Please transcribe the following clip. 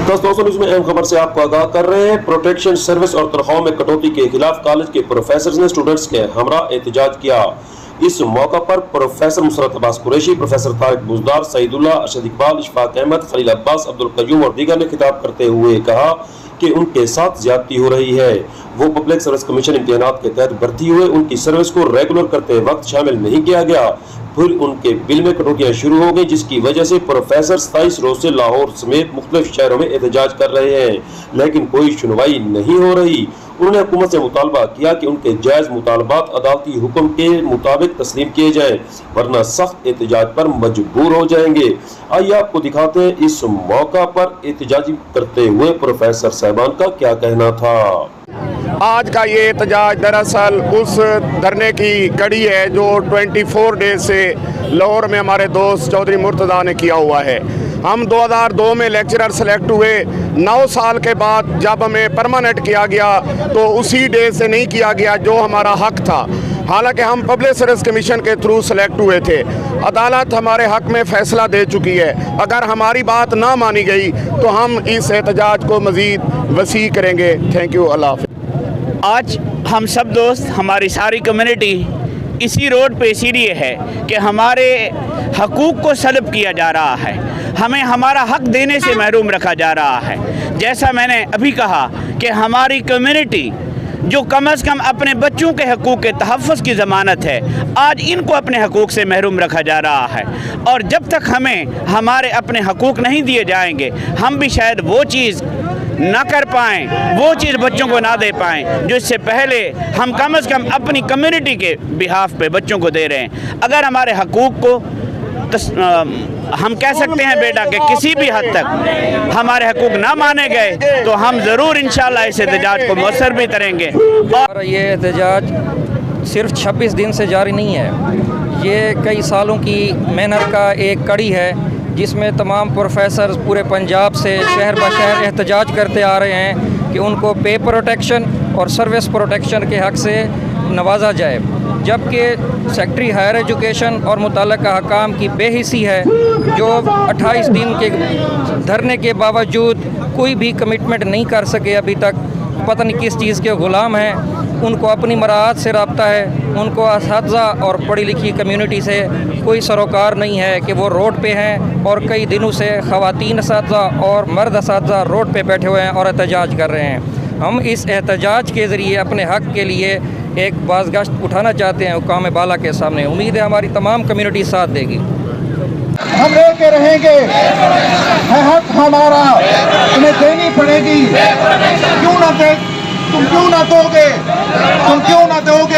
दोस्तों न्यूज़ में अहम खबर से आपको आगाह कर रहे हैं। प्रोटेक्शन सर्विस और तनख्वाहों में कटौती के खिलाफ कॉलेज के प्रोफेसर ने स्टूडेंट्स के हमरा एहतजाज किया। इस मौका पर प्रोफेसर मुसरत अब्बास कुरैशी, प्रोफेसर तारिक बुज़दार, सईदुल्लाह, अरशद इकबाल, इशफाक अहमद, खलील अब्बास, अब्दुल कयूम और दीगर ने खिताब करते हुए कहा कि उनके साथ ज्यादती हो रही है। वो पब्लिक सर्विस कमीशन इम्तिहानात के तहत भर्ती हुए, उनकी सर्विस को रेगुलर करते वक्त शामिल नहीं किया गया। फिर उनके बिल में कटौतियां शुरू हो गई, जिसकी वजह से प्रोफेसर 27 रोज से लाहौर समेत मुख्तलिफ शहरों में एहतजाज कर रहे हैं, लेकिन कोई सुनवाई नहीं हो रही। उन्होंने हुकूमत से मुतालबा किया कि उनके जायज मुतालबात अदालती हुक्म के मुताबिक तस्लीम किए जाएं, वरना सख्त एहतजाज पर मजबूर हो जाएंगे। आइए आपको दिखाते हैं इस मौका पर एहतजाज करते हुए प्रोफेसर साहबान का क्या कहना था। आज का ये एहतजाज दरअसल उस धरने की कड़ी है जो 24 डेज से लाहौर में हमारे दोस्त चौधरी मुर्तज़ा ने किया हुआ है। हम 2002 में लेक्चरर सेलेक्ट हुए, 9 साल के बाद जब हमें परमानेंट किया गया तो उसी डे से नहीं किया गया जो हमारा हक था। हालांकि हम पब्लिक सर्विस कमीशन के थ्रू सेलेक्ट हुए थे। अदालत हमारे हक में फ़ैसला दे चुकी है। अगर हमारी बात ना मानी गई तो हम इस एहतजाज को मज़ीद वसी करेंगे। थैंक यू, अल्लाह हाफ़िज़। आज हम सब दोस्त, हमारी सारी कम्युनिटी इसी रोड पे इसीलिए है कि हमारे हकूक़ को सल्ब किया जा रहा है, हमें हमारा हक देने से महरूम रखा जा रहा है। जैसा मैंने अभी कहा कि हमारी कम्युनिटी जो कम अज़ कम अपने बच्चों के हकूक़ के तहफ़्फ़ुज़ की ज़मानत है, आज इनको अपने हकूक़ से महरूम रखा जा रहा है। और जब तक हमें हमारे अपने हकूक़ नहीं दिए जाएंगे, हम भी शायद वो चीज़ ना कर पाएँ, वो चीज़ बच्चों को ना दे पाएँ जो इससे पहले हम कम अज़ कम अपनी कम्युनिटी के बिहाफ पे बच्चों को दे रहे हैं। अगर हमारे हकूक़ को हम कह सकते हैं बेटा कि किसी भी हद तक हमारे हकूक़ ना माने गए तो हम ज़रूर इंशाअल्लाह इस एहतजाज को मौसर भी करेंगे। और ये एहतजाज सिर्फ 26 दिन से जारी नहीं है, ये कई सालों की मेहनत का एक कड़ी है जिसमें तमाम प्रोफेसर पूरे पंजाब से शहर ब शहर एहतजाज करते आ रहे हैं कि उनको पे प्रोटेक्शन और सर्विस प्रोटेक्शन के हक़ से नवाजा जाए। जबकि सेक्रेटरी हायर एजुकेशन और मुतल्लिक़ा हकाम की बेहिसी है जो 28 दिन के धरने के बावजूद कोई भी कमिटमेंट नहीं कर सके अभी तक, पता नहीं किस चीज़ के ग़ुलाम हैं। उनको अपनी मराहत से रब्ता है, उनको असातिज़ा और पढ़ी लिखी कम्युनिटी से कोई सरोकार नहीं है कि वो रोड पे हैं। और कई दिनों से ख़वातीन असातिज़ा और मर्द असातिज़ा रोड पे बैठे हुए हैं और एहतजाज कर रहे हैं। हम इस एहतजाज के ज़रिए अपने हक़ के लिए एक बाज़गश्त उठाना चाहते हैं हुक्काम बाला के सामने। उम्मीद है हमारी तमाम कम्युनिटी साथ देगी। हम लेके रहेंगे, है हक हमारा, तुम्हें देनी पड़ेगी। क्यों ना दे, तुम क्यों ना दोगे, तुम क्यों ना दोगे।